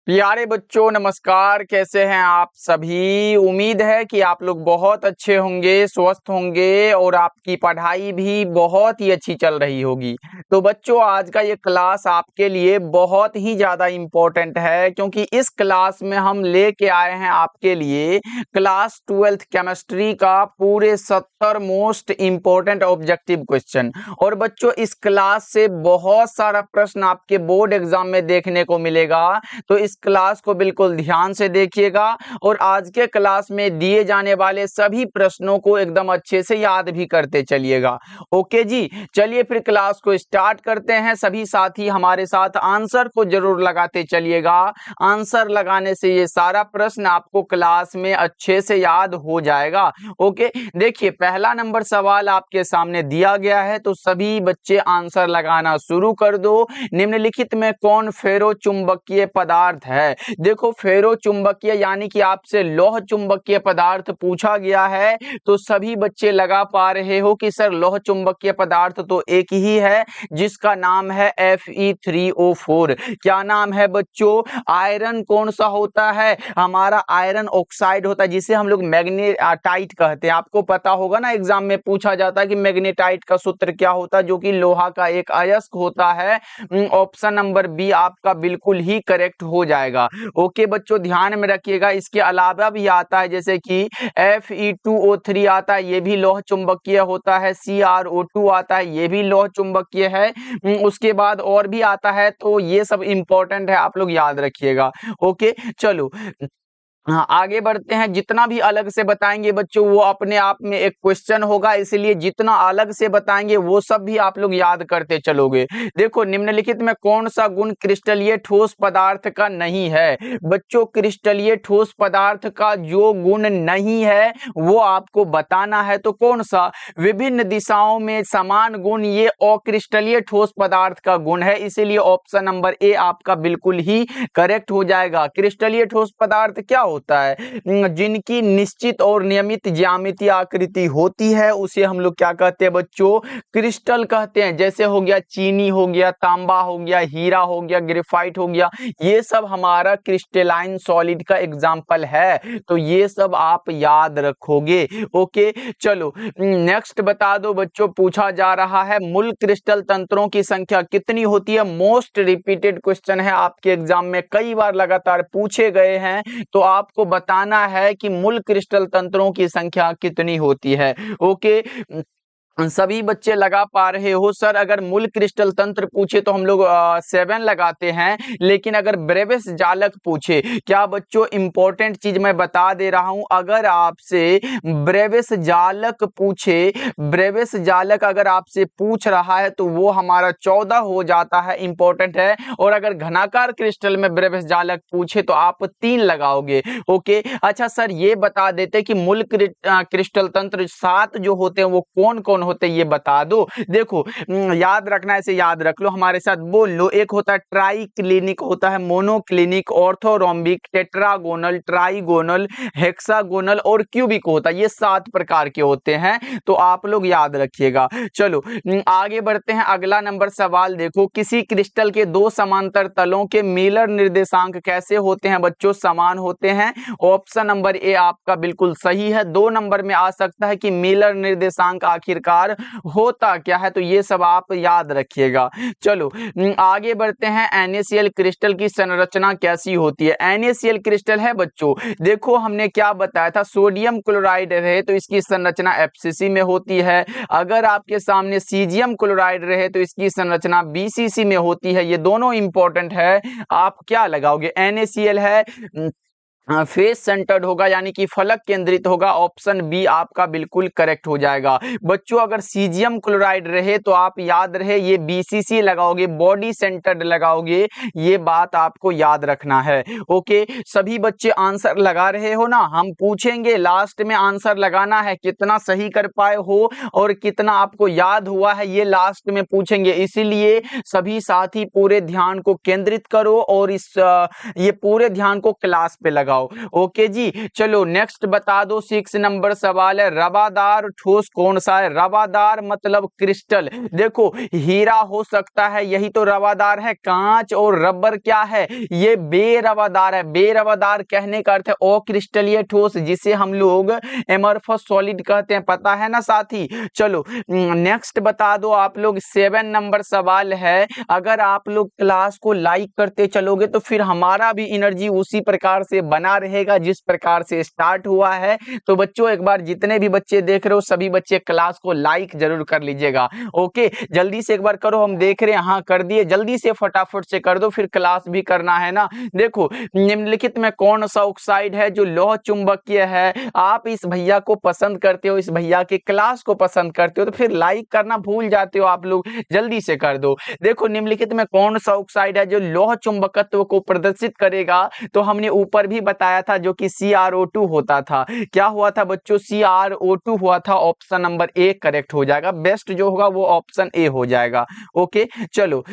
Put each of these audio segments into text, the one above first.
प्यारे बच्चों नमस्कार। कैसे हैं आप सभी। उम्मीद है कि आप लोग बहुत अच्छे होंगे, स्वस्थ होंगे और आपकी पढ़ाई भी बहुत ही अच्छी चल रही होगी। तो बच्चों आज का ये क्लास आपके लिए बहुत ही ज़्यादा इम्पोर्टेंट है, क्योंकि इस क्लास में हम लेके आए हैं आपके लिए क्लास 12th केमिस्ट्री का पूरे 70 मोस्ट इम्पोर्टेंट ऑब्जेक्टिव क्वेश्चन। और बच्चों इस क्लास से बहुत सारा प्रश्न आपके बोर्ड एग्जाम में देखने को मिलेगा, तो इस क्लास को बिल्कुल ध्यान से देखिएगा और आज के क्लास में दिए जाने वाले सभी प्रश्नों को एकदम अच्छे से याद भी करते चलिएगा। ओके जी, चलिए फिर क्लास को स्टार्ट करते हैं। सभी साथी हमारे साथ आंसर को जरूर लगाते चलिएगा। आंसर लगाने से ये सारा प्रश्न आपको क्लास में अच्छे से याद हो जाएगा। ओके, देखिए पहला नंबर सवाल आपके सामने दिया गया है, तो सभी बच्चे आंसर लगाना शुरू कर दो। निम्नलिखित में कौन फेरो चुंबकीय पदार्थ है। देखो फेरो चुंबकीय यानी कि आपसे लौह चुंबकीय पदार्थ पूछा गया है, तो सभी बच्चे लगा पा रहे हो कि सर लौह चुंबकीय पदार्थ तो एक ही है जिसका नाम है Fe3O4। क्या नाम है बच्चों। आयरन कौन सा होता है, हमारा आयरन ऑक्साइड होता है, जिसे हम लोग मैग्नेटाइट कहते हैं। आपको पता होगा ना, एग्जाम में पूछा जाता है कि मैग्नेटाइट का सूत्र क्या होता है, जो कि लोहा का एक अयस्क होता है। ऑप्शन नंबर बी आपका बिल्कुल ही करेक्ट हो जाएगा। ओके बच्चों ध्यान में रखिएगा। इसके अलावा भी आता है जैसे कि Fe2O3 आता है, ये भी लौह चुंबकीय होता है। CrO2 आता है, ये भी लौह चुंबकीय है। उसके बाद और भी आता है, तो ये सब इंपॉर्टेंट है, आप लोग याद रखिएगा। ओके चलो हाँ आगे बढ़ते हैं। जितना भी अलग से बताएंगे बच्चों वो अपने आप में एक क्वेश्चन होगा, इसलिए जितना अलग से बताएंगे वो सब भी आप लोग याद करते चलोगे। देखो निम्नलिखित में कौन सा गुण क्रिस्टलीय ठोस पदार्थ का नहीं है। बच्चों क्रिस्टलीय ठोस पदार्थ का जो गुण नहीं है वो आपको बताना है, तो कौन सा। विभिन्न दिशाओं में समान गुण ये अक्रिस्टलीय ठोस पदार्थ का गुण है, इसीलिए ऑप्शन नंबर ए आपका बिल्कुल ही करेक्ट हो जाएगा। क्रिस्टलीय ठोस पदार्थ क्या होता है, जिनकी निश्चित और नियमित ज्यामितीय आकृति होती है उसे हम लोग क्या कहते हैं बच्चों, क्रिस्टल कहते हैं। जैसे हो गया चीनी, हो गया तांबा, हो गया हीरा, हो गया ग्रेफाइट, हो गया, ये सब हमारा क्रिस्टलाइन सॉलिड का एग्जाम्पल है, तो ये सब आप याद रखोगे। ओके चलो नेक्स्ट बता दो बच्चों। पूछा जा रहा है मूल क्रिस्टल तंत्रों की संख्या कितनी होती है। मोस्ट रिपीटेड क्वेश्चन है, आपके एग्जाम में कई बार लगातार पूछे गए हैं, तो आपको बताना है कि मूल क्रिस्टल तंत्रों की संख्या कितनी होती है। ओके सभी बच्चे लगा पा रहे हो। सर अगर मूल क्रिस्टल तंत्र पूछे तो हम लोग 7 लगाते हैं, लेकिन अगर ब्रेविस जालक पूछे, क्या बच्चों इंपॉर्टेंट चीज मैं बता दे रहा हूं, अगर आपसे ब्रेविस जालक पूछे, ब्रेविस जालक अगर आपसे पूछ रहा है तो वो हमारा 14 हो जाता है, इंपॉर्टेंट है। और अगर घनाकार क्रिस्टल में ब्रेविस जालक पूछे तो आप 3 लगाओगे। ओके अच्छा सर ये बता देते कि मूल क्रिस्टल तंत्र 7 जो होते हैं वो कौन कौन होते हैं, ये बता दो। देखो याद रखना, ऐसे याद रख लो, हमारे साथ बोल लो। एक होता है ट्राई क्लिनिक, होता है monoclinic, orthorhombic, tetragonal, trigonal, hexagonal और क्यूबिक होता है। ये 7 प्रकार के होते हैं, तो आप लोग याद रखिएगा। चलो आगे बढ़ते हैं। अगला नंबर सवाल देखो, किसी क्रिस्टल के 2 समांतर तलों के मिलर निर्देशांक कैसे होते हैं बच्चों, समान होते हैं। ऑप्शन नंबर ए आपका बिल्कुल सही है। 2 नंबर में आ सकता है कि मिलर निर्देशांक आखिरकार होता क्या है, तो ये सब आप याद रखिएगा। चलो आगे बढ़ते हैं। NaCl क्रिस्टल की संरचना कैसी होती है। NaCl क्रिस्टल है बच्चों, देखो हमने क्या बताया था, सोडियम क्लोराइड रहे तो इसकी संरचना FCC में होती है। अगर आपके सामने सीजियम क्लोराइड रहे तो इसकी संरचना BCC में होती है। ये दोनों इंपॉर्टेंट है, आप क्या लगाओगे। NaCl है फेस सेंटर्ड होगा, यानी कि फलक केंद्रित होगा। ऑप्शन बी आपका बिल्कुल करेक्ट हो जाएगा। बच्चों अगर सीजियम क्लोराइड रहे तो आप याद रहे ये BCC लगाओगे, बॉडी सेंटर्ड लगाओगे, ये बात आपको याद रखना है। ओके सभी बच्चे आंसर लगा रहे हो ना, हम पूछेंगे लास्ट में आंसर लगाना है, कितना सही कर पाए हो और कितना आपको याद हुआ है ये लास्ट में पूछेंगे। इसीलिए सभी साथी पूरे ध्यान को केंद्रित करो और ये पूरे ध्यान को क्लास पे लगाओ। लगाओ। ओके जी, चलो नेक्स्ट बता दो। 6 नंबर सवाल है, रवादार ठोस कौन सा है? रवादार मतलब क्रिस्टल। देखो हीरा हो सकता है, यही तो रवादार है। कांच और रबर क्या है? ये बेरवादार है। बेरवादार कहने का अर्थ है अक्रिस्टलीय ठोस, जिसे हम लोग एमरफस सॉलिड कहते हैं, पता है ना साथी। चलो नेक्स्ट बता दो आप लोग। 7 नंबर सवाल है, अगर आप लोग क्लास को लाइक करते चलोगे तो फिर हमारा भी एनर्जी उसी प्रकार से बना रहेगा जिस प्रकार से स्टार्ट हुआ है। तो बच्चों एक बार जितने भी बच्चे देख रहे हो सभी बच्चे क्लास को लाइक जरूर कर लीजिएगा। ओके जल्दी से एक बार करो, हम देख रहे हैं। हाँ कर दिए, जल्दी से फटाफट से कर दो, फिर क्लास भी करना है ना। देखो निम्नलिखित में कौन सा ऑक्साइड है जो लौह चुंबकीय है? आप इस भैया को पसंद करते हो, इस भैया के क्लास को पसंद करते हो, तो फिर लाइक करना भूल जाते हो आप लोग, जल्दी से कर दो। देखो निम्नलिखित में कौन सा ऑक्साइड है जो लौह चुंबकत्व को प्रदर्शित करेगा? तो हमने ऊपर भी बताया था जो कि CrO2 होता था। क्या हुआ था बच्चों? CrO2 हुआ था। ऑप्शन नंबर ए करेक्ट हो जाएगा। बेस्ट जो होगा वो ऑप्शन ए हो जाएगा। ओके चलो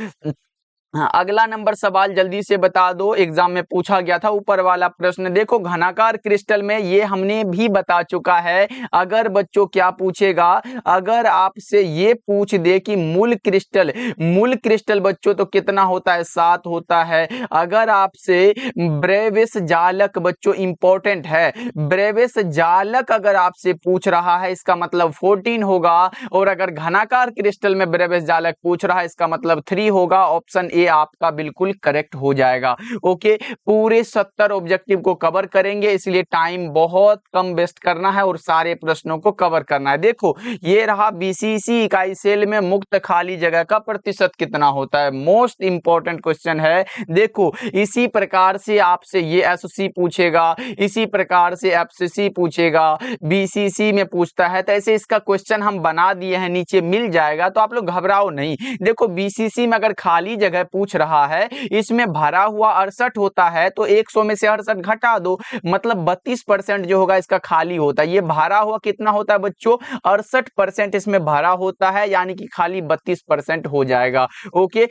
हाँ, अगला नंबर सवाल जल्दी से बता दो, एग्जाम में पूछा गया था ऊपर वाला प्रश्न। देखो घनाकार क्रिस्टल में ये हमने भी बता चुका है। अगर बच्चों क्या पूछेगा, अगर आपसे ये पूछ दे कि मूल क्रिस्टल बच्चों तो कितना होता है? 7 होता है। अगर आपसे ब्रेविस जालक बच्चों इंपॉर्टेंट है, ब्रेविस जालक अगर आपसे पूछ रहा है इसका मतलब 14 होगा। और अगर घनाकार क्रिस्टल में ब्रेविस जालक पूछ रहा है इसका मतलब 3 होगा। ऑप्शन ये आपका बिल्कुल करेक्ट हो जाएगा। ओके पूरे 70 ऑब्जेक्टिव को कवर करेंगे, इसलिए टाइम बहुत कम वेस्ट करना है और सारे प्रश्नों को कवर करना है। देखो ये रहा बीसीसी इकाई सेल में मुक्त खाली जगह का प्रतिशत कितना होता है? मोस्ट इंपॉर्टेंट क्वेश्चन है। देखो इसी प्रकार से आपसे ये एससी पूछेगा, इसी प्रकार से एफसीसी पूछेगा, बीसीसी में पूछता है, तो ऐसे इसका क्वेश्चन हम बना दिए हैं, नीचे मिल जाएगा, तो आप लोग घबराओ नहीं। देखो बीसीसी में अगर खाली जगह पूछ रहा है, इसमें भरा हुआ 68 होता है, तो 100 में से 68 घटा दो, मतलब 32% जो होगा इसका खाली होता है। ये भरा हुआ कितना होता है बच्चों? 68% इसमें भरा होता है, यानी कि खाली 32% हो जाएगा। ओके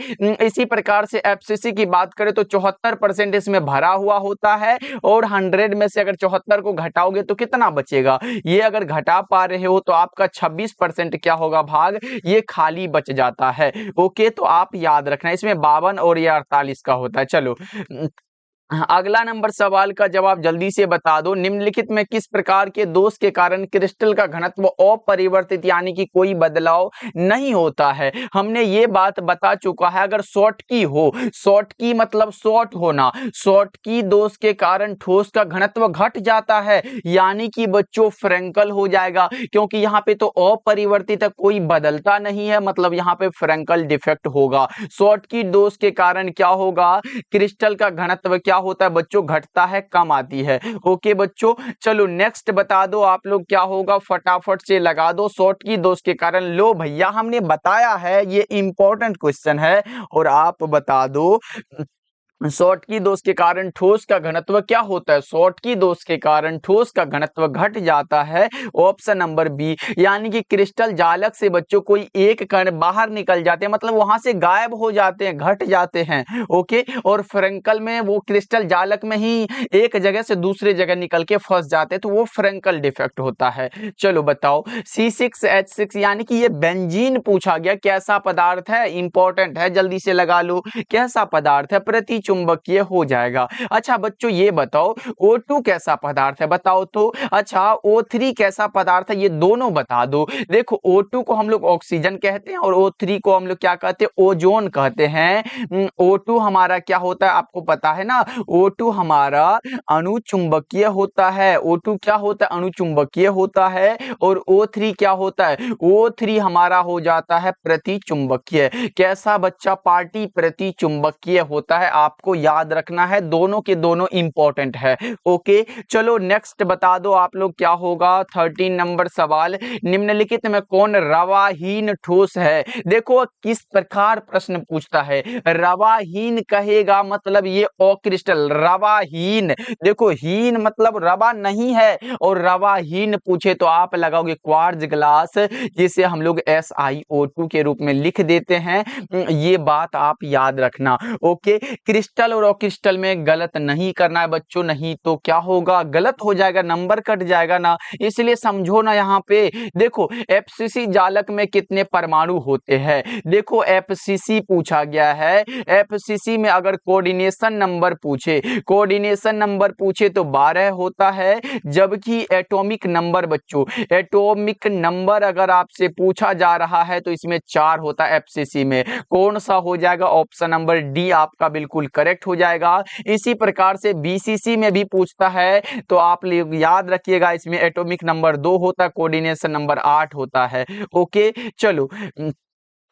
इसी प्रकार से एफसीसी की बात करें तो 74% इसमें भरा हुआ होता है, और 100 में से अगर 74 को घटाओगे तो कितना बचेगा? ये अगर घटा पा रहे हो तो आपका 26% क्या होगा भाग, ये खाली बच जाता है। ओके तो आप याद रखना, इसमें 52 और ये 48 का होता है। चलो अगला नंबर सवाल का जवाब जल्दी से बता दो। निम्नलिखित में किस प्रकार के दोष के कारण क्रिस्टल का घनत्व अपरिवर्तित यानी कि कोई बदलाव नहीं होता है? हमने ये बात बता चुका है। अगर शॉर्टकी हो, शॉर्टकी मतलब शॉर्ट होना, शॉर्टकी दोष के कारण ठोस का घनत्व घट जाता है, यानी कि बच्चों फ्रैंकल हो जाएगा, क्योंकि यहाँ पे तो अपरिवर्तित है, कोई बदलता नहीं है, मतलब यहाँ पे फ्रैंकल डिफेक्ट होगा। शॉर्टकी दोष के कारण क्या होगा? क्रिस्टल का घनत्व क्या होता है बच्चों? घटता है, कम आती है। ओके बच्चों चलो नेक्स्ट बता दो आप लोग, क्या होगा फटाफट से लगा दो। शॉर्टकी दोष के कारण, लो भैया हमने बताया है, ये इंपॉर्टेंट क्वेश्चन है और आप बता दो शॉर्टकी दोष के कारण ठोस का घनत्व क्या होता है? शॉर्टकी दोष के कारण ठोस का घनत्व घट जाता है। ऑप्शन नंबर बी, यानी कि क्रिस्टल जालक से बच्चों कोई एक कण बाहर निकल जाते हैं, मतलब वहां से गायब हो जाते हैं, घट जाते हैं। ओके और फ्रैंकल में वो क्रिस्टल जालक में ही एक जगह से दूसरे जगह निकल के फंस जाते हैं, तो वो फ्रैंकल डिफेक्ट होता है। चलो बताओ C6H6 यानी कि ये बेंजीन पूछा गया, कैसा पदार्थ है? इंपॉर्टेंट है, जल्दी से लगा लो, कैसा पदार्थ है? प्रति चुंबकीय हो जाएगा। अच्छा बच्चों ये बताओ O2 कैसा पदार्थ है? बताओ तो। अच्छा O3 कैसा पदार्थ है? ये दोनों बता दो। देखो O2 को हम लोग ऑक्सीजन कहते हैं और O3 को हम लोग क्या कहते हैं? ओजोन कहते हैं। O2 हमारा क्या होता है आपको पता है ना? O2 हमारा अणुचुंबकीय होता है। O2 क्या होता है? अणुचुंबकीय होता है। और O3 क्या होता है? O3 हमारा हो जाता है प्रति चुंबकीय। कैसा बच्चा? पार्टी प्रति चुंबकीय होता है, आपको याद रखना है, दोनों के दोनों इंपॉर्टेंट है। ओके चलो नेक्स्ट बता दो आप लोग, क्या होगा 13 नंबर सवाल। निम्नलिखित में कौन रवाहीन ठोस है? देखो किस प्रकार प्रश्न पूछता है, रवाहीन कहेगा मतलब ये अक्रिस्टल रवाहीन। देखो हीन मतलब रवा नहीं है, और रवाहीन पूछे तो आप लगाओगे क्वार्ट्ज ग्लास, जिसे हम लोग SiO2 के रूप में लिख देते हैं। ये बात आप याद रखना। ओके क्रिस्टल और अक्रिस्टल में गलत नहीं करना है बच्चों, नहीं तो क्या होगा, गलत हो जाएगा, नंबर कट जाएगा ना। इसलिए समझो ना, यहाँ पे देखो एफसीसी जालक में कितने परमाणु होते हैं। देखो एफसीसी पूछा गया है, एफसीसी में अगर कोऑर्डिनेशन नंबर पूछे तो 12 होता है, जबकि एटॉमिक नंबर बच्चों, एटॉमिक नंबर अगर आपसे पूछा जा रहा है तो इसमें 4 होता है एफसीसी में। कौन सा हो जाएगा, ऑप्शन नंबर डी आपका बिल्कुल करेक्ट हो जाएगा। इसी प्रकार से बीसीसी में भी पूछता है तो आप लोग याद रखिएगा, इसमें एटॉमिक नंबर 2 होता है, कोऑर्डिनेशन नंबर 8 होता है। ओके चलो,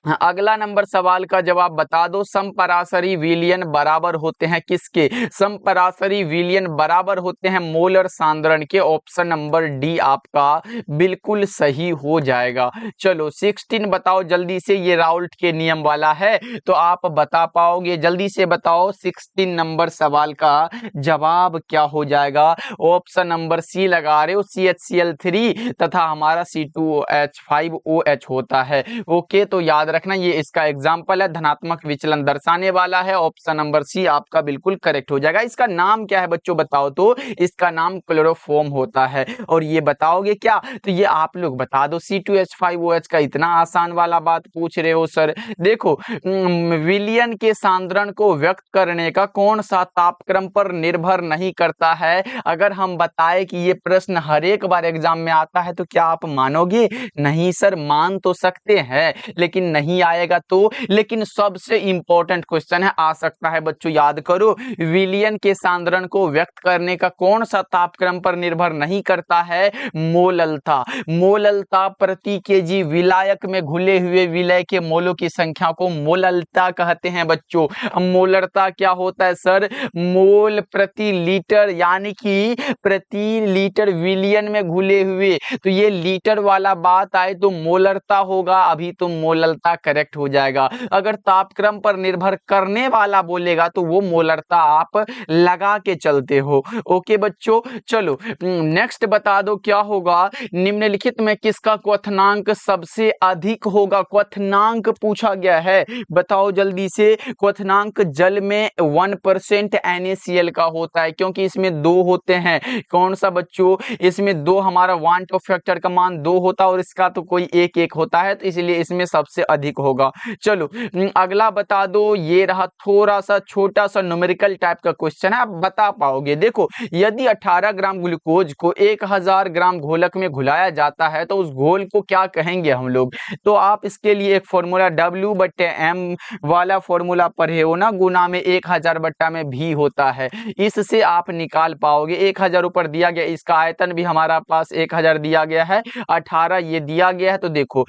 अगला नंबर सवाल का जवाब बता दो। समपराशरी विलयन बराबर होते हैं किसके, समपराशरी विलयन बराबर होते हैं मोलर सांद्रण के। ऑप्शन नंबर डी आपका बिल्कुल सही हो जाएगा। चलो 16 बताओ जल्दी से, ये राउल्ट के नियम वाला है तो आप बता पाओगे, जल्दी से बताओ 16 नंबर सवाल का जवाब क्या हो जाएगा। ऑप्शन नंबर सी लगा रहे हो, CHCl3 तथा हमारा C2H5OH होता है। ओके तो याद रखना, ये इसका एग्जाम्पल है, धनात्मक विचलन दर्शाने वाला है। ऑप्शन नंबर सी आपका बिल्कुल करेक्ट हो जाएगा। इसका नाम क्या है बच्चों बताओ तो, इसका नाम क्लोरोफॉर्म होता है। और ये बताओगे क्या, तो ये आप लोग बता दो। C2H5OH का इतना आसान वाला बात पूछ रहे हो सर। देखो विलयन के सांद्रण को व्यक्त करने का कौन सा तापक्रम पर निर्भर नहीं करता है। अगर हम बताए कि ये प्रश्न हर एक बार एग्जाम में आता है तो क्या आप मानोगे, नहीं सर मान तो सकते हैं लेकिन नहीं आएगा तो। लेकिन सबसे इंपॉर्टेंट क्वेश्चन है, आ सकता है बच्चों, याद करो। विलयन के सांद्रण को व्यक्त करने का कौन सा तापक्रम पर निर्भर नहीं करता है, मोललता। मोललता प्रति केजी विलायक में घुले हुए विलय के मोलों की संख्या को मोललता कहते हैं बच्चों। मोलरता क्या होता है सर, मोल प्रति लीटर, यानी कि प्रति लीटर विलयन में घुले हुए, तो ये लीटर वाला बात आए तो मोलरता होगा, अभी तो मोललता करेक्ट हो जाएगा। अगर तापक्रम पर निर्भर करने वाला बोलेगा तो वो मोलरता आप लगा के चलते हो। ओके बच्चों चलो नेक्स्ट बता दो क्या होगा, निम्नलिखित में किसका क्वथनांक सबसे अधिक होगा। क्वथनांक पूछा गया है, बताओ जल्दी से। क्वथनांक जल में 1% NaCl का होता है, क्योंकि इसमें 2 होते हैं। कौन सा बच्चों, इसमें 2, हमारा वांट ऑफ फैक्टर का मान 2 होता है और इसका तो कोई एक होता है, तो इसलिए इसमें सबसे अधिक होगा। चलो अगला बता दो, ये रहा थोड़ा सा छोटा सा न्यूमेरिकल टाइप का क्वेश्चन है, आप बता पाओगे। देखो यदि 18 ग्राम ग्लूकोज को 1000 ग्राम घोलक में घुलाया जाता है तो उस घोल को क्या कहेंगे हम लोग। तो आप इसके लिए एक फॉर्मूला W/M वाला फॉर्मूला पढ़े हो ना, गुना में 1000 बट्टा में भी होता है, इससे आप निकाल पाओगे। 1000 ऊपर दिया गया, इसका आयतन भी हमारा पास 1000 दिया गया है, 18 ये दिया गया है, तो देखो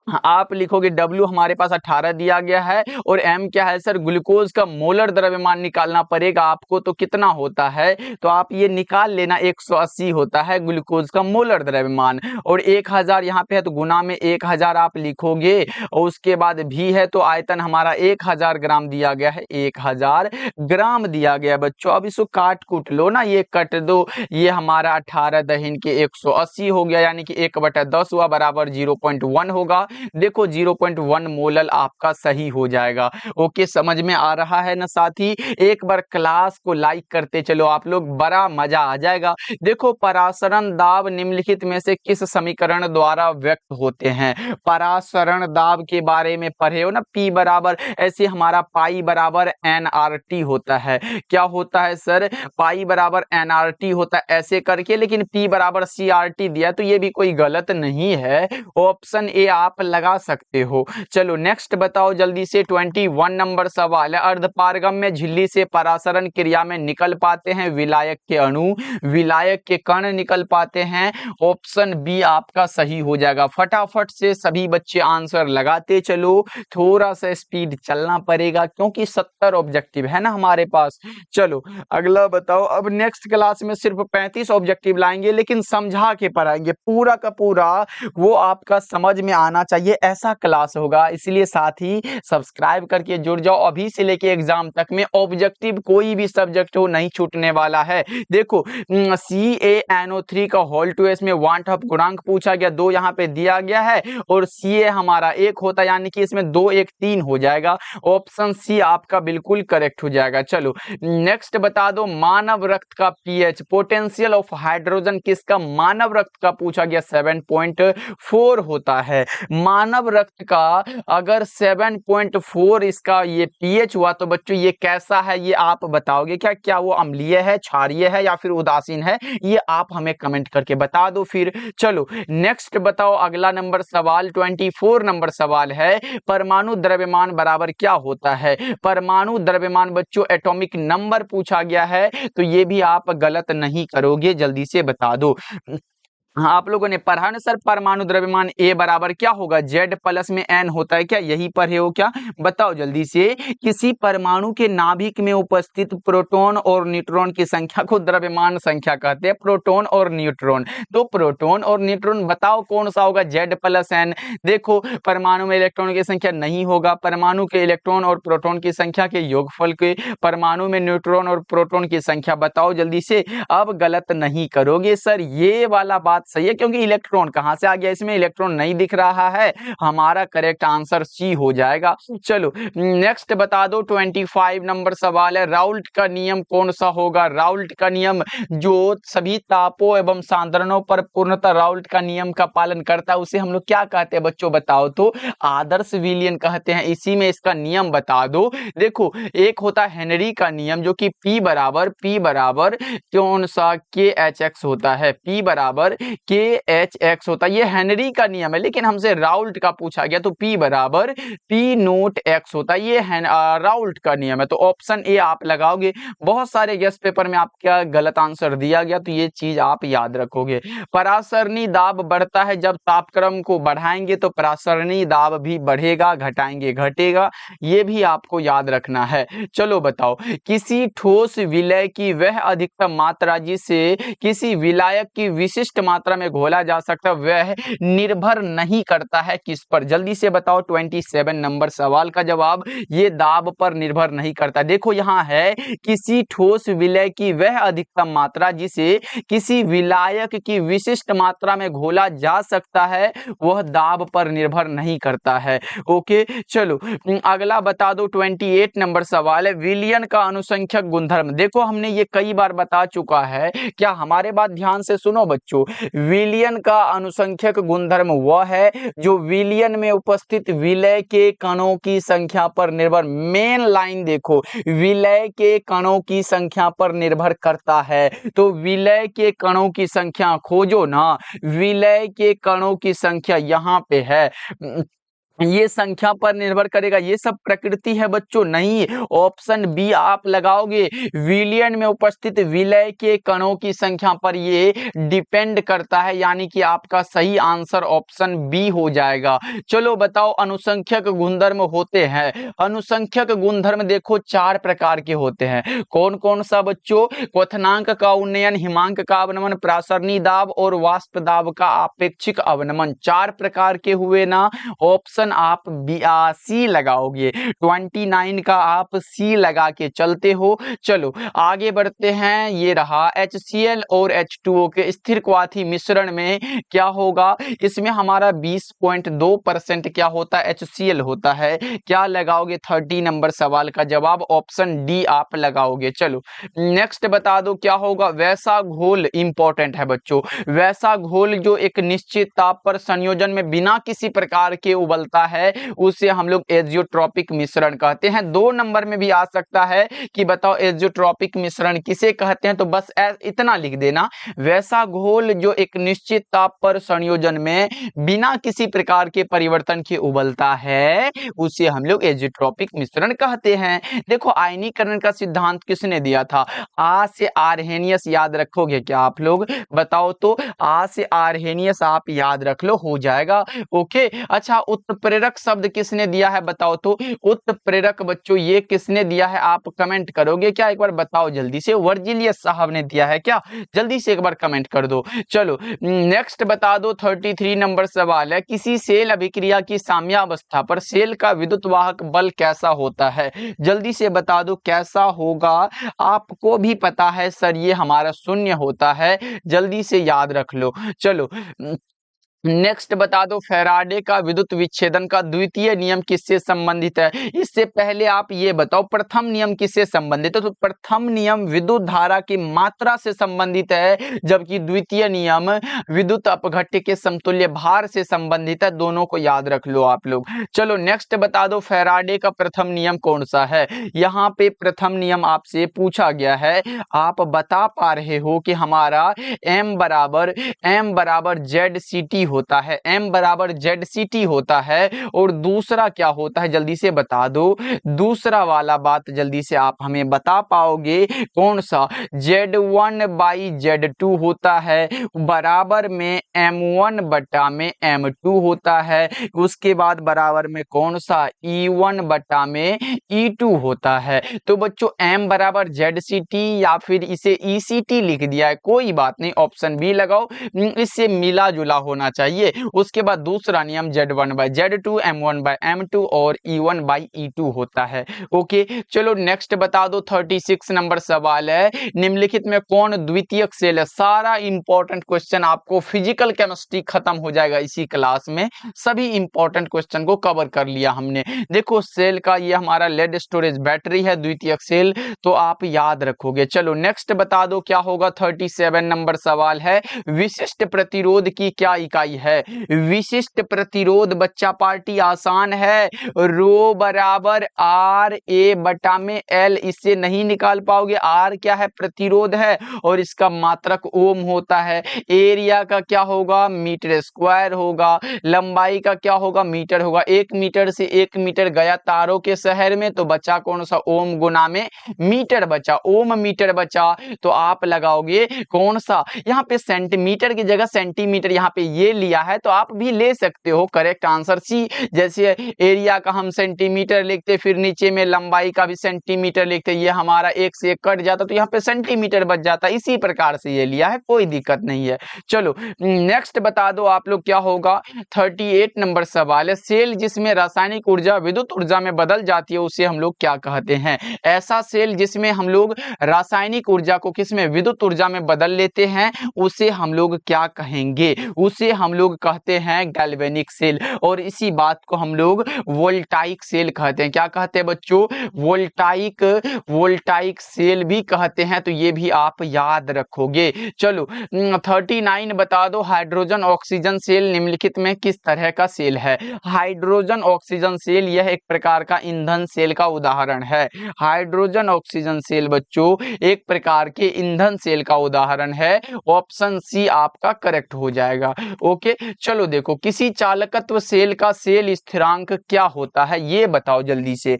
आप लिखोगे W हमारे पास 18 दिया गया है और M क्या है सर, ग्लूकोज का मोलर द्रव्यमान निकालना पड़ेगा आपको, तो कितना होता है, तो आप ये निकाल लेना 180 होता है ग्लूकोज का मोलर द्रव्यमान। और 1000 यहाँ पे है तो गुना में 1000 आप लिखोगे और उसके बाद भी है तो आयतन हमारा 1000 ग्राम दिया गया है, 1000 ग्राम दिया गया बच्चों। अब इसको काट कूट लो ना, ये कट दो, ये हमारा 18 दहिन के 180 हो गया, यानी कि 1/10 हुआ बराबर 0.1 होगा। देखो 0.1 मोलल आपका सही हो जाएगा। ओके समझ में आ रहा है ना साथी। एक बार क्लास को लाइक करते चलो आप लोग, बड़ा मजा आ जाएगा। देखो परासरण दाब निम्नलिखित में से किस समीकरण द्वारा व्यक्त होते हैं। परासरण दाब के बारे में पढ़े हो ना, P बराबर, ऐसे हमारा पाई बराबर nRT होता है। क्या होता है सर, पाई बराबर nRT होता है ऐसे करके, लेकिन P बराबर CRT दिया तो ये भी कोई गलत नहीं है, ऑप्शन ए आप लगा सकते हो। चलो नेक्स्ट बताओ जल्दी से, 21 नंबर सवाल है। अर्धपारगम में झिल्ली से परासरण क्रिया में निकल पाते हैं विलायक के अणु, विलायक के कण निकल पाते हैं। ऑप्शन बी आपका सही हो जाएगा। फटाफट से सभी बच्चे आंसर लगाते चलो, थोड़ा सा स्पीड चलना पड़ेगा क्योंकि 70 ऑब्जेक्टिव है ना हमारे पास। चलो अगला बताओ। अब नेक्स्ट क्लास में सिर्फ 35 ऑब्जेक्टिव लाएंगे, लेकिन समझा के पढ़ाएंगे, पूरा का पूरा वो आपका समझ में आना चाहिए ऐसा क्लास होगा, इसलिए साथ ही सब्सक्राइब करके जुड़ जाओ। अभी से लेके एग्जाम तक में ऑब्जेक्टिव कोई भी सब्जेक्ट हो नहीं छूटने वाला है। देखो CaNO3 का होल टू इसमें 1/2 गुणांक पूछा गया, 2 यहाँ पे दिया गया है और Ca हमारा 1 होता है, यानी कि इसमें 2 1 3 हो जाएगा। ऑप्शन सी आपका बिल्कुल करेक्ट हो जाएगा। चलो नेक्स्ट बता दो, मानव रक्त का पीएच, पोटेंशियल ऑफ हाइड्रोजन किसका, मानव रक्त का पूछा गया 7.4 होता है। मानव रक्त का अगर 7.4 इसका ये पीएच हुआ तो बच्चों ये कैसा है, ये आप बताओगे क्या? क्या वो अम्लीय है, क्षारीय है या फिर उदासीन है? ये आप हमें कमेंट करके बता दो फिर। चलो नेक्स्ट बताओ, अगला नंबर सवाल 24 नंबर सवाल है, परमाणु द्रव्यमान बराबर क्या होता है? परमाणु द्रव्यमान बच्चों एटॉमिक नंबर पूछा गया है, तो ये भी आप गलत नहीं करोगे, जल्दी से बता दो। हाँ, आप लोगों ने पढ़ा ना सर, परमाणु द्रव्यमान A बराबर क्या होगा, Z प्लस में N होता है, क्या यही पढ़े हो क्या? बताओ जल्दी से। किसी परमाणु के नाभिक में उपस्थित प्रोटॉन और न्यूट्रॉन की संख्या को द्रव्यमान संख्या कहते हैं, प्रोटॉन और न्यूट्रॉन। तो प्रोटॉन और न्यूट्रॉन बताओ कौन सा होगा, Z प्लस N। देखो परमाणु में इलेक्ट्रॉन की संख्या नहीं होगा, परमाणु के इलेक्ट्रॉन और प्रोटॉन की संख्या के योगफल के परमाणु में न्यूट्रॉन और प्रोटॉन की संख्या बताओ जल्दी से। अब गलत नहीं करोगे सर, ये वाला बात सही है, क्योंकि इलेक्ट्रॉन कहां से आ गया, इसमें इलेक्ट्रॉन नहीं दिख रहा है, हमारा करेक्ट आंसर सी हो जाएगा। चलो नेक्स्ट बता दो, 25 नंबर सवाल है, राउल्ट का नियम कौन सा होगा? राउल्ट का नियम जो सभी तापों एवं सांद्रणों पर पूर्णतः राउल्ट का नियम का पालन करता है, उसे हम लोग क्या कहते हैं बच्चों बताओ तो? आदर्श विलयन कहते हैं। इसी में इसका नियम बता दो। देखो एक होता है हेनरी का नियम, जो कि P बराबर कौन सा KHX होता है, P बराबर KHX होता है, ये हेनरी का नियम है, लेकिन हमसे राउल्ट का पूछा गया तो P बराबर P0X होता है, ये राउल्ट का नियम है। तो ऑप्शन ए आप लगाओगे। बहुत सारे गेस्ट पेपर में आपका गलत आंसर दिया गया, तो ये चीज आप याद रखोगे। परासरणी दाब बढ़ता है, जब तापक्रम को बढ़ाएंगे तो परासरणी दाब भी बढ़ेगा, घटाएंगे घटेगा, ये भी आपको याद रखना है। चलो बताओ, किसी ठोस विलय की वह अधिकतम मात्रा जिसे किसी विलायक की विशिष्ट मात्रा में घोला जा सकता है, वह निर्भर नहीं करता है किस पर? जल्दी से बताओ। 27 नंबर सवाल का जवाब, ये दाब पर निर्भर नहीं करता। देखो यहाँ है, किसी ठोस विलय की वह अधिकतम मात्रा जिसे किसी विलायक की विशिष्ट मात्रा में घोला जा सकता है, वह दाब पर निर्भर नहीं करता है। ओके चलो अगला बता दो, 28 नंबर सवाल है, विलयन का अनुसंख्यक गुणधर्म। देखो हमने ये कई बार बता चुका है, क्या हमारे बात ध्यान से सुनो बच्चों। विलयन का अनुसंख्यक गुणधर्म वह है जो विलयन में उपस्थित विलय के कणों की संख्या पर निर्भर, मेन लाइन देखो, विलय के कणों की संख्या पर निर्भर करता है। तो विलय के कणों की संख्या खोजो ना, विलय के कणों की संख्या यहाँ पे है, ये संख्या पर निर्भर करेगा, ये सब प्रकृति है बच्चों, नहीं। ऑप्शन बी आप लगाओगे, विलयन में उपस्थित विलय के कणों की संख्या पर ये डिपेंड करता है, यानी कि आपका सही आंसर ऑप्शन बी हो जाएगा। चलो बताओ, अनुसंख्यक गुणधर्म होते हैं, अनुसंख्यक गुणधर्म देखो 4 प्रकार के होते हैं। कौन कौन सा बच्चों? क्वथनांक का उन्नयन, हिमांक का अवनमन, प्रासरणी दाब और वाष्प दाब का आपेक्षिक अवनमन, 4 प्रकार के हुए ना। ऑप्शन आप सी लगाओगे, 29 का आप सी लगा के चलते हो। चलो आगे बढ़ते हैं, ये रहा HCl और H2O के स्थिर क्वाथी मिश्रण में क्या होगा, इसमें हमारा 20.2% क्या होता है, HCl होता है। क्या लगाओगे? 30 नंबर सवाल का जवाब ऑप्शन डी आप लगाओगे। चलो नेक्स्ट बता दो क्या होगा, वैसा घोल इंपॉर्टेंट है बच्चों, वैसा घोल जो एक निश्चित ताप पर संयोजन में बिना किसी प्रकार के उबलता है, उसे हम लोग एजियोट्रॉपिक मिश्रण कहते हैं। 2 नंबर में भी आ सकता है कि बताओ एजियोट्रॉपिक मिश्रण किसे कहते हैं, तो बस इतना लिख देना, वैसा घोल जो एक निश्चित ताप पर संयोजन में बिना किसी प्रकार के परिवर्तन के उबलता है, उसे हम लोग एजियोट्रॉपिक मिश्रण कहते हैं। देखो आयनीकरण का सिद्धांत किसने दिया था? आ से आर्हेनियस, याद रखोगे क्या आप लोग बताओ तो? आ से आर्हेनियस आप याद रख लो, हो जाएगा। ओके अच्छा, उत्प्रेरक शब्द किसने दिया है बताओ तो। उत्प्रेरक बच्चों ये किसने दिया है, आप कमेंट करोगे क्या, एक बार बताओ जल्दी से। वर्जिलियस साहब ने दिया है क्या, जल्दी से एक बार कमेंट कर दो। चलो नेक्स्ट बता दो, 33 नंबर सवाल है, किसी सेल अभिक्रिया की साम्यावस्था पर सेल का विद्युत वाहक बल कैसा होता है, जल्दी से बता दो कैसा होगा। आपको भी पता है सर ये हमारा शून्य होता है, जल्दी से याद रख लो। चलो नेक्स्ट बता दो, फैराडे का विद्युत विच्छेदन का द्वितीय नियम किससे संबंधित है। इससे पहले आप ये बताओ प्रथम नियम किससे संबंधित है, तो प्रथम नियम विद्युत धारा की मात्रा से संबंधित है, जबकि द्वितीय नियम विद्युत अपघट्य के समतुल्य भार से संबंधित है। दोनों को याद रख लो आप लोग। चलो नेक्स्ट बता दो, फैराडे का प्रथम नियम कौन सा है। यहाँ पे प्रथम नियम आपसे पूछा गया है, आप बता पा रहे हो कि हमारा m बराबर ZCT होता है, m बराबर ZCT होता है। और दूसरा क्या होता है जल्दी से बता दो, दूसरा वाला बात जल्दी से आप हमें बता पाओगे कौन सा, Z1 बाई Z2 होता है, बराबर में M1 बटा में M2 होता है। उसके बाद बराबर में कौन सा, E1 बटा में E2 होता है। तो बच्चों m बराबर ZCT या फिर इसे ECT लिख दिया है, कोई बात नहीं, ऑप्शन बी लगाओ, इससे मिला जुला होना चाहिए। उसके बाद दूसरा नियम Z1 by Z2, M1 by M2 और E1 बाई E2 होता है। ओके चलो नेक्स्ट बता दो, 36 नंबर सवाल है, निम्नलिखित में कौन द्वितीयक सेल है। सारा इंपॉर्टेंट क्वेश्चन आपको, फिजिकल केमिस्ट्री खत्म हो जाएगा इसी क्लास में, सभी इंपॉर्टेंट क्वेश्चन को कवर कर लिया हमने। देखो सेल का ये हमारा लेड स्टोरेज बैटरी है द्वितीयक सेल, तो आप याद रखोगे। चलो नेक्स्ट बता दो क्या होगा, 37 नंबर सवाल है, विशिष्ट प्रतिरोध की क्या इकाई है। विशिष्ट प्रतिरोध बच्चा पार्टी आसान है, रो बराबर आर ए बटा में एल, इससे नहीं निकाल पाओगे। आर क्या है, प्रतिरोध है, और इसका मात्रक ओम होता है। एरिया का क्या होगा, मीटर स्क्वायर होगा। लंबाई का क्या होगा, मीटर होगा। 1 मीटर से 1 मीटर गया तारों के शहर में, तो बचा कौन सा, ओम गुना में मीटर बचा, ओम मीटर बचा। तो आप लगाओगे कौन सा, यहाँ पे सेंटीमीटर की जगह सेंटीमीटर यहाँ पे ये लिया है, तो आप भी ले सकते हो करेक्ट आंसर सी। जैसे एरिया का हम सेंटीमीटर लिखते, फिर नीचे में लंबाई का भी सेंटीमीटर लिखते, ये हमारा 1 से 1 कट जाता तो यहाँ पे सेंटीमीटर बच जाता, इसी प्रकार से ये लिया है, कोई दिक्कत नहीं है। चलो नेक्स्ट बता दो आप लोग क्या होगा, 38 नंबर सवाल है, सेल जिसमें रासायनिक ऊर्जा विद्युत ऊर्जा में बदल जाती है उसे हम लोग क्या कहते हैं। ऐसा सेल जिसमें हम लोग रासायनिक ऊर्जा को किसमें, विद्युत ऊर्जा में बदल लेते हैं, उसे हम लोग क्या कहेंगे, उसे हम लोग कहते हैं गैल्वेनिक सेल। और इसी बात को हम लोग वोल्टाइक सेल कहते हैं। क्या कहते हैं बच्चों, वोल्टाइक सेल भी कहते हैं, तो ये भी आप याद रखोगे। चलो 39 बता दो, हाइड्रोजन ऑक्सीजन सेल निम्नलिखित में किस तरह का सेल है। हाइड्रोजन ऑक्सीजन सेल यह एक प्रकार का ईंधन सेल का उदाहरण है। हाइड्रोजन ऑक्सीजन सेल बच्चों एक प्रकार के ईंधन सेल का उदाहरण है, ऑप्शन सी आपका करेक्ट हो जाएगा। ओके चलो देखो, किसी चालकत्व सेल का सेल स्थिरांक क्या होता है, ये बताओ जल्दी से,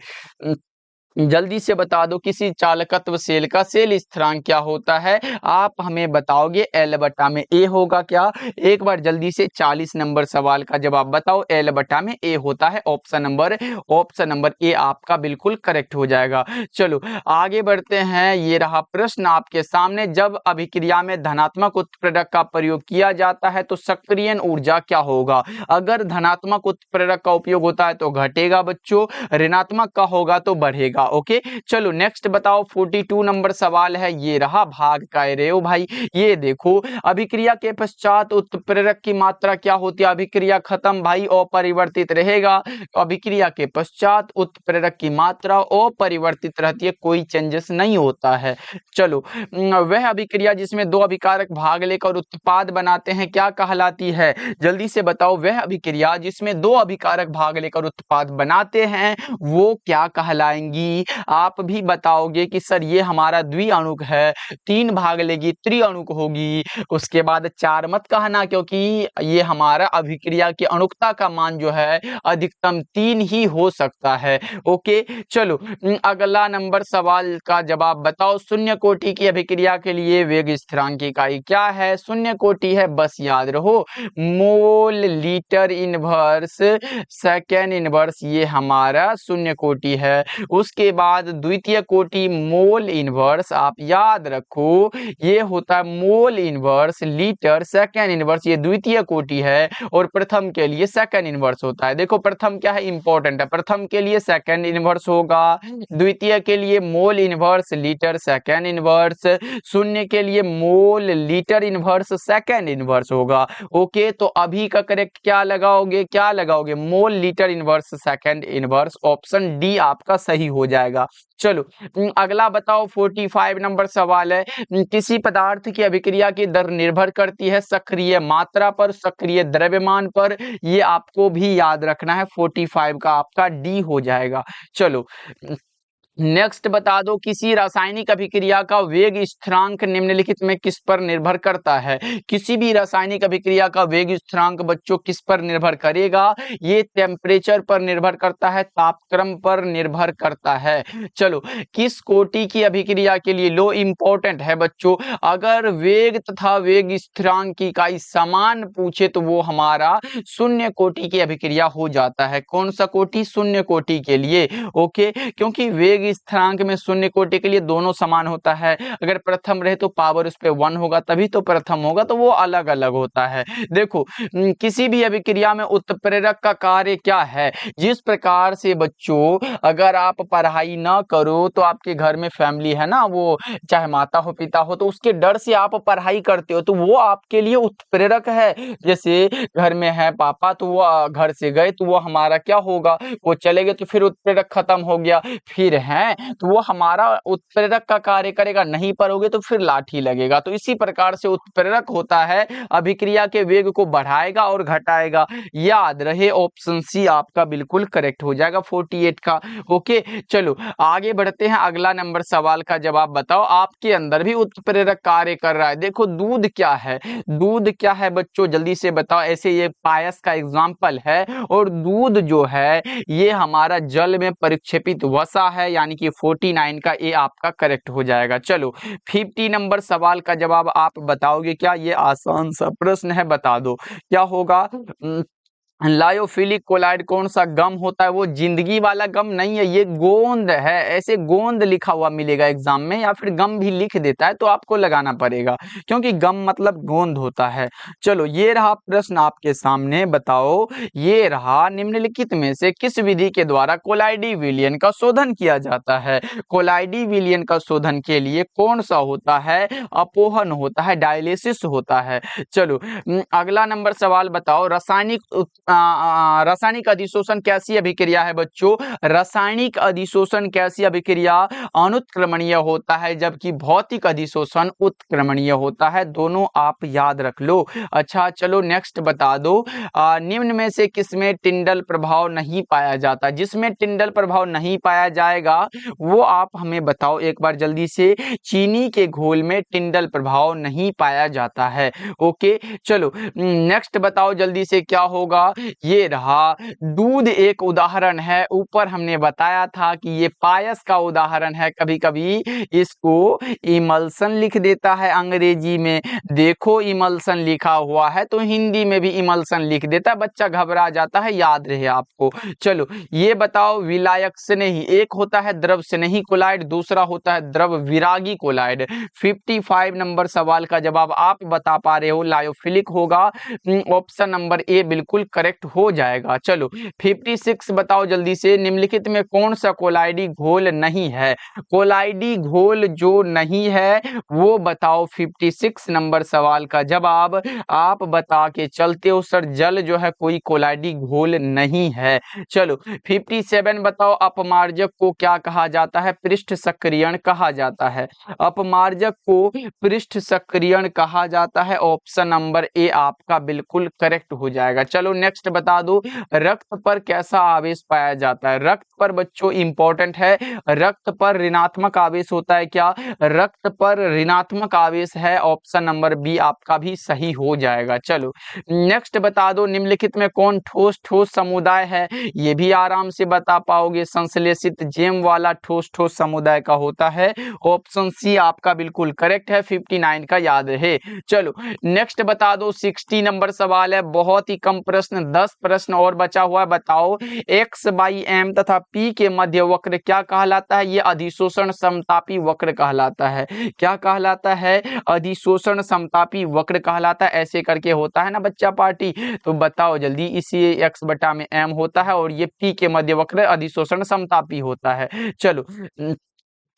जल्दी से बता दो, किसी चालकत्व सेल का सेल स्थिरांक क्या होता है। आप हमें बताओगे L बटा में A होगा क्या, एक बार जल्दी से 40 नंबर सवाल का जवाब बताओ। L बटा में A होता है, ऑप्शन नंबर A आपका बिल्कुल करेक्ट हो जाएगा। चलो आगे बढ़ते हैं, ये रहा प्रश्न आपके सामने, जब अभिक्रिया में धनात्मक उत्प्रेरक का प्रयोग किया जाता है तो सक्रियण ऊर्जा क्या होगा। अगर धनात्मक उत्प्रेरक का उपयोग होता है तो घटेगा बच्चों, ऋणात्मक का होगा तो बढ़ेगा। ओके चलो नेक्स्ट बताओ, 42 नंबर सवाल है, ये रहा, भाग काय रहे हो भाई। ये देखो, अभिक्रिया के पश्चात उत्प्रेरक की मात्रा क्या होती है। अभिक्रिया खत्म भाई, अपरिवर्तित रहेगा। अभिक्रिया के पश्चात उत्प्रेरक की मात्रा अपरिवर्तित रहती है, कोई चेंजेस नहीं होता है। चलो वह अभिक्रिया जिसमें दो अभिकारक भाग लेकर उत्पाद बनाते हैं क्या कहलाती है। जल्दी से बताओ, वह अभिक्रिया जिसमें दो अभिकारक भाग लेकर उत्पाद बनाते हैं वो क्या कहलाएंगी। होगी, आप भी बताओगे कि सर ये हमारा द्विअणुक है, 3 भाग लेगी त्रिअणुक होगी। उसके बाद 4 मत कहना, क्योंकि ये हमारा अभिक्रिया की अणुकता का मान जो है अधिकतम 3 ही हो सकता है। ओके, चलो अगला नंबर सवाल का जवाब बताओ। शून्य कोटि की अभिक्रिया के लिए वेग स्थिरांक की इकाई क्या है? शून्य कोटि है, बस याद रहो, mole litre inverse second inverse, ये हमारा शून्य कोटि है। उसके बाद द्वितीय कोटि मोल इनवर्स, आप याद रखो, ये होता है mole inverse litre second inverse, ये द्वितीय कोटि है। और प्रथम के लिए सेकेंड इनवर्स होता है। देखो प्रथम क्या है, इंपॉर्टेंट है, प्रथम के लिए सेकेंड इनवर्स होगा, द्वितीय के लिए mole inverse litre second inverse, शून्य के लिए mole litre inverse second inverse होगा। ओके, तो अभी का करेक्ट क्या लगाओगे, क्या लगाओगे? Mole litre inverse second inverse, option D आपका सही हो जाएगा। चलो अगला बताओ, 45 नंबर सवाल है। किसी पदार्थ की अभिक्रिया की दर निर्भर करती है सक्रिय मात्रा पर, सक्रिय द्रव्यमान पर, ये आपको भी याद रखना है। 45 का आपका डी हो जाएगा। चलो नेक्स्ट बता दो, किसी रासायनिक अभिक्रिया का वेग स्थिरांक निम्नलिखित में किस पर निर्भर करता है? किसी भी रासायनिक अभिक्रिया का वेग स्थिरांक बच्चों किस पर निर्भर करेगा? ये टेम्परेचर पर निर्भर करता है, तापक्रम पर निर्भर करता है। चलो, किस कोटि की अभिक्रिया के लिए, लो इंपॉर्टेंट है बच्चों, अगर वेग तथा वेग स्थिरांक की इकाई समान पूछे तो वो हमारा शून्य कोटि की अभिक्रिया हो जाता है। कौन सा कोटि? शून्य कोटि के लिए। ओके, क्योंकि वेग स्थिरांक में शून्य कोटि के लिए दोनों समान होता है। अगर प्रथम रहे तो पावर उस पे 1 होगा, तभी तो प्रथम होगा, तो वो अलग अलग होता है। देखो किसी भी अभिक्रिया में उत्प्रेरक का कार्य क्या है? जिस प्रकार से बच्चों अगर आप पढ़ाई ना करो तो आपके घर में फैमिली है ना, वो चाहे माता हो पिता हो, तो उसके डर से आप पढ़ाई करते हो, तो वो आपके लिए उत्प्रेरक है। जैसे घर में है पापा, तो वो घर से गए तो वो हमारा क्या होगा, वो चले गए तो फिर उत्प्रेरक खत्म हो गया। फिर है तो वो हमारा उत्प्रेरक का कार्य करेगा, नहीं पढ़ोगे तो फिर लाठी लगेगा। तो इसी प्रकार से उत्प्रेरक होता है, अभिक्रिया के वेग को बढ़ाएगा और घटाएगा। याद रहे, ऑप्शन सी आपका बिल्कुल करेक्ट हो जाएगा 48 का। ओके, चलो आगे बढ़ते हैं। अगला नंबर सवाल का जवाब बताओ, आपके अंदर भी उत्प्रेरक कार्य कर रहा है। देखो दूध क्या है, दूध क्या है बच्चों, जल्दी से बताओ। ऐसे ये पायस का एग्जाम्पल है, और दूध जो है ये हमारा जल में परिक्षेपित वसा है, यानी कि 49 का ए आपका करेक्ट हो जाएगा। चलो 50 नंबर सवाल का जवाब आप बताओगे क्या? ये आसान सा प्रश्न है, बता दो क्या होगा। लायोफिलिक कोलाइड कौन सा गम होता है? वो जिंदगी वाला गम नहीं है, ये गोंद है। ऐसे गोंद लिखा हुआ मिलेगा एग्जाम में, या फिर गम भी लिख देता है तो आपको लगाना पड़ेगा, क्योंकि गम मतलब गोंद होता है। चलो ये रहा प्रश्न आपके सामने, बताओ ये रहा, निम्नलिखित में से किस विधि के द्वारा कोलाइडी विलयन का शोधन किया जाता है? कोलाइडी विलयन का शोधन के लिए कौन सा होता है? अपोहन होता है, डायलिसिस होता है। चलो अगला नंबर सवाल बताओ, रासायनिक अधिशोषण कैसी अभिक्रिया है बच्चों? रासायनिक अधिशोषण कैसी अभिक्रिया? अनुत्क्रमणीय होता है, जबकि भौतिक अधिशोषण उत्क्रमणीय होता है। दोनों आप याद रख लो। अच्छा चलो नेक्स्ट बता दो, निम्न में से किसमें टिंडल प्रभाव नहीं पाया जाता? जिसमें टिंडल प्रभाव नहीं पाया जाएगा वो आप हमें बताओ एक बार जल्दी से। चीनी के घोल में टिंडल प्रभाव नहीं पाया जाता है। ओके, चलो नेक्स्ट बताओ जल्दी से क्या होगा। ये रहा, दूध एक उदाहरण है। ऊपर हमने बताया था कि ये पायस का उदाहरण है। कभी कभी इसको इमल्सन लिख देता है अंग्रेजी में, देखो इमल्सन लिखा हुआ है तो हिंदी में भी इमल्सन लिख देता है, बच्चा घबरा जाता है, याद रहे आपको। चलो ये बताओ, विलायक से नहीं, एक होता है द्रव से नहीं कोलाइड, दूसरा होता है द्रव विरागी कोलाइड। 55 नंबर सवाल का जवाब आप बता पा रहे हो, लायोफिलिक होगा। ऑप्शन नंबर ए बिल्कुल करेक्ट हो जाएगा। चलो 56 बताओ जल्दी से, निम्नलिखित में कौन सा कोलाइडी घोल नहीं है? कोलाइडी घोल जो नहीं है वो बताओ। 56 नंबर सवाल का जवाब आप बता के चलते हो सर, जल जो है कोई कोलाइडी घोल नहीं है। चलो 57 बताओ, अपमार्जक को क्या कहा जाता है? पृष्ठ सक्रियण कहा जाता है। अपमार्जक को पृष्ठ सक्रियण कहा जाता है। ऑप्शन नंबर ए आपका बिल्कुल करेक्ट हो जाएगा। चलो नेक्स्ट नेक्स्ट बता दो, रक्त पर कैसा आवेश पाया जाता है? रक्त पर बच्चों इंपॉर्टेंट है, रक्त पर ऋणात्मक आवेश होता है क्या? रक्त पर ऋणात्मक आवेश है, ऑप्शन नंबर बी आपका भी सही हो जाएगा। चलो नेक्स्ट बता दो, निम्नलिखित में कौन ठोस ठोस समुदाय है? ये भी आराम से बता पाओगे, संश्लेषित जेम वाला ठोस ठोस समुदाय का होता है, ऑप्शन सी आपका बिल्कुल करेक्ट है, 59 का याद है। चलो नेक्स्ट बता दो, 60 नंबर सवाल है, बहुत ही कम प्रश्न, 10 प्रश्न और बचा हुआ है। बताओ x बाई एम तथा p के मध्य वक्र क्या कहलाता है? ये अधिशोषण समतापी वक्र कहलाता है। क्या कहलाता है? अधिशोषण समतापी वक्र कहलाता है। ऐसे करके होता है ना बच्चा पार्टी, तो बताओ जल्दी, इसी x बटा में m होता है और ये p के मध्य वक्र अधिशोषण समतापी होता है। चलो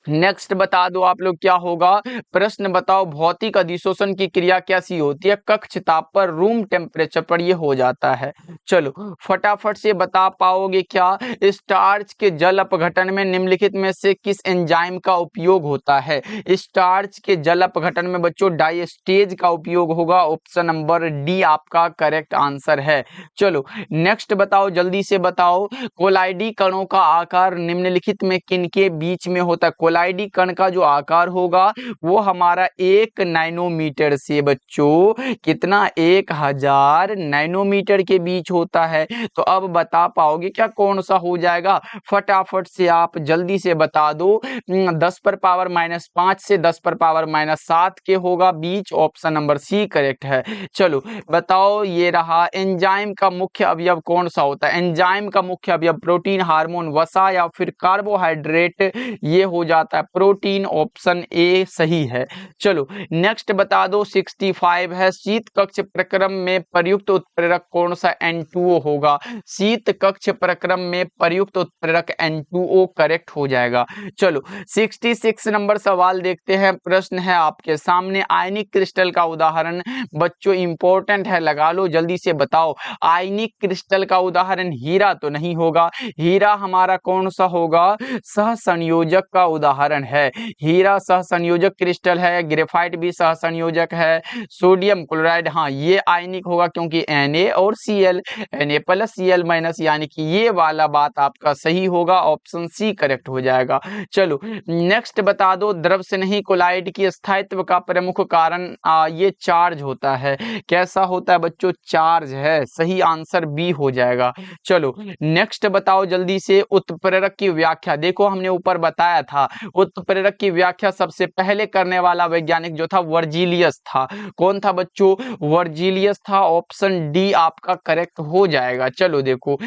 नेक्स्ट बता दो आप लोग क्या होगा, प्रश्न बताओ भौतिक अधिशोषण की क्रिया कैसी होती है? कक्ष ताप पर, रूम टेम्परेचर पर ये हो जाता है। चलो फटाफट से बता पाओगे क्या? स्टार्च के जल अपघटन में निम्नलिखित में से किस एंजाइम का उपयोग होता है? स्टार्च के जल अपघटन में बच्चों डायस्टेज का उपयोग होगा, ऑप्शन नंबर डी आपका करेक्ट आंसर है। चलो नेक्स्ट बताओ, जल्दी से बताओ, कोलाइडी कणों का आकार निम्नलिखित में किनके बीच में होता है? कोलाइडी कण का जो आकार होगा वो हमारा 1 नैनोमीटर से बच्चों कितना, 1000 नैनोमीटर के बीच होता है। तो अब बता पाओगे क्या कौन सा हो जाएगा? फटाफट से आप जल्दी से बता दो, 10 पर पावर -5 से 10 पर पावर -7 के होगा बीच, ऑप्शन नंबर सी करेक्ट है। चलो बताओ, ये रहा एंजाइम का मुख्य अवयव कौन सा होता है? एंजाइम का मुख्य अवयव प्रोटीन, हार्मोन, वसा या फिर कार्बोहाइड्रेट? ये हो जाता है प्रोटीन, ऑप्शन ए सही है। चलो नेक्स्ट बता दो, 65 है, शीत कक्ष प्रक्रम में प्रयुक्त उत्प्रेरक कौन सा? N2O होगा। शीत कक्ष प्रक्रम में प्रयुक्त उत्प्रेरक N2O करेक्ट हो जाएगा। चलो 66 नंबर सवाल देखते हैं, प्रश्न है आपके सामने, आयनिक क्रिस्टल का उदाहरण बच्चों इंपॉर्टेंट है, लगा लो जल्दी से बताओ। आयनिक क्रिस्टल का उदाहरण हीरा तो नहीं होगा, हीरा हमारा कौन सा होगा? सहसंयोजक का उदाहरण है। हीरा सहसंयोजक क्रिस्टल है, ग्रेफाइट भी सहसंयोजक है, सोडियम क्लोराइड हाँ ये आयनिक होगा क्योंकि Na और Cl, Na plus Cl minus, यानी कि ये वाला बात आपका सही होगा, ऑप्शन सी करेक्ट हो जाएगा। चलो नेक्स्ट बता दो, द्रव से नहीं कोलाइड की स्थायित्व का प्रमुख कारण ये चार्ज होता है। कैसा होता है बच्चों? चार्ज है, सही आंसर बी हो जाएगा। चलो नेक्स्ट बताओ जल्दी से, उत्प्रेरक की व्याख्या देखो, हमने ऊपर बताया था उत्प्रेरक की व्याख्या सबसे पहले करने वाला वैज्ञानिक जो था वर्जीलियस था। कौन था बच्चों? वर्जीलियस था, ऑप्शन डी आपका करेक्ट हो जाएगा। चलो देखो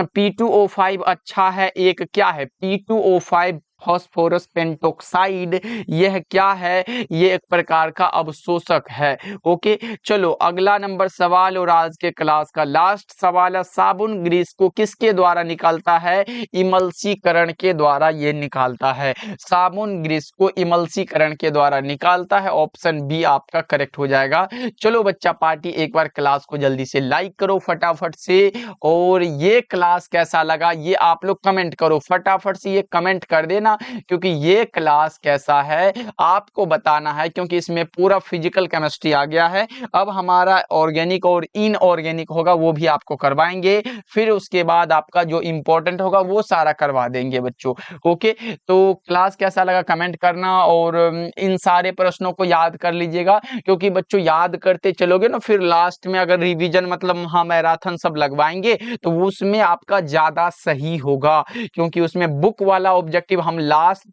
P2O5 अच्छा है, एक क्या है? P2O5 फास्फोरस पेंटोक्साइड, यह क्या है? ये एक प्रकार का अवशोषक है। ओके चलो अगला नंबर सवाल और आज के क्लास का लास्ट सवाल है, साबुन ग्रीस को किसके द्वारा निकालता है? इमल्सीकरण के द्वारा ये निकालता है। साबुन ग्रीस को इमल्सीकरण के द्वारा निकालता है, ऑप्शन बी आपका करेक्ट हो जाएगा। चलो बच्चा पार्टी, एक बार क्लास को जल्दी से लाइक करो फटाफट से, और ये क्लास कैसा लगा ये आप लोग कमेंट करो फटाफट से, ये कमेंट कर देना, क्योंकि ये क्लास कैसा है आपको बताना है, क्योंकि इसमें पूरा फिजिकल केमिस्ट्री आ गया है। अब हमारा ऑर्गेनिक और इनऑर्गेनिक होगा वो भी आपको करवाएंगे, फिर उसके बाद आपका जो इंपॉर्टेंट होगा वो सारा करवा देंगे बच्चों। ओके तो क्लास कैसा लगा कमेंट करना, और इन सारे प्रश्नों को याद कर लीजिएगा, क्योंकि बच्चों याद करते चलोगे ना, फिर लास्ट में अगर रिवीजन मतलब हाँ मैराथन सब लगवाएंगे तो उसमें आपका ज्यादा सही होगा, क्योंकि उसमें बुक वाला ऑब्जेक्टिव हम लास्ट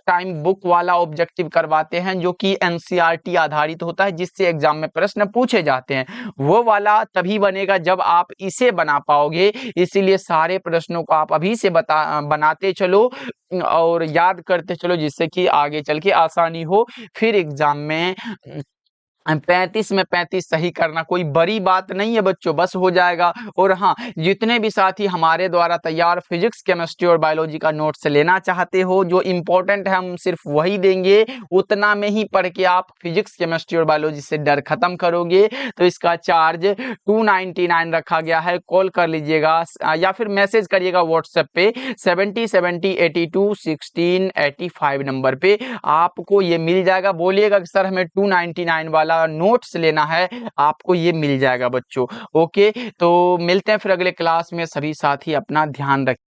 टाइम बुक वाला ऑब्जेक्टिव करवाते हैं जो कि एनसीईआरटी आधारित होता है, जिससे एग्जाम में प्रश्न पूछे जाते हैं। वो वाला तभी बनेगा जब आप इसे बना पाओगे, इसीलिए सारे प्रश्नों को आप अभी से बनाते चलो और याद करते चलो, जिससे कि आगे चल के आसानी हो, फिर एग्जाम में 35 में 35 सही करना कोई बड़ी बात नहीं है बच्चों, बस हो जाएगा। और हाँ, जितने भी साथी हमारे द्वारा तैयार फिजिक्स केमिस्ट्री और बायोलॉजी का नोट्स लेना चाहते हो, जो इम्पोर्टेंट है हम सिर्फ वही देंगे, उतना में ही पढ़ के आप फिजिक्स केमिस्ट्री और बायोलॉजी से डर खत्म करोगे। तो इसका चार्ज 299 रखा गया है, कॉल कर लीजिएगा या फिर मैसेज करिएगा व्हाट्सएप पे 7070821685 नंबर पे, आपको ये मिल जाएगा। बोलिएगा कि सर हमें 299 वाला वाला नोट्स लेना है आपको ये मिल जाएगा बच्चों। ओके, तो मिलते हैं फिर अगले क्लास में। सभी साथी अपना ध्यान रखें।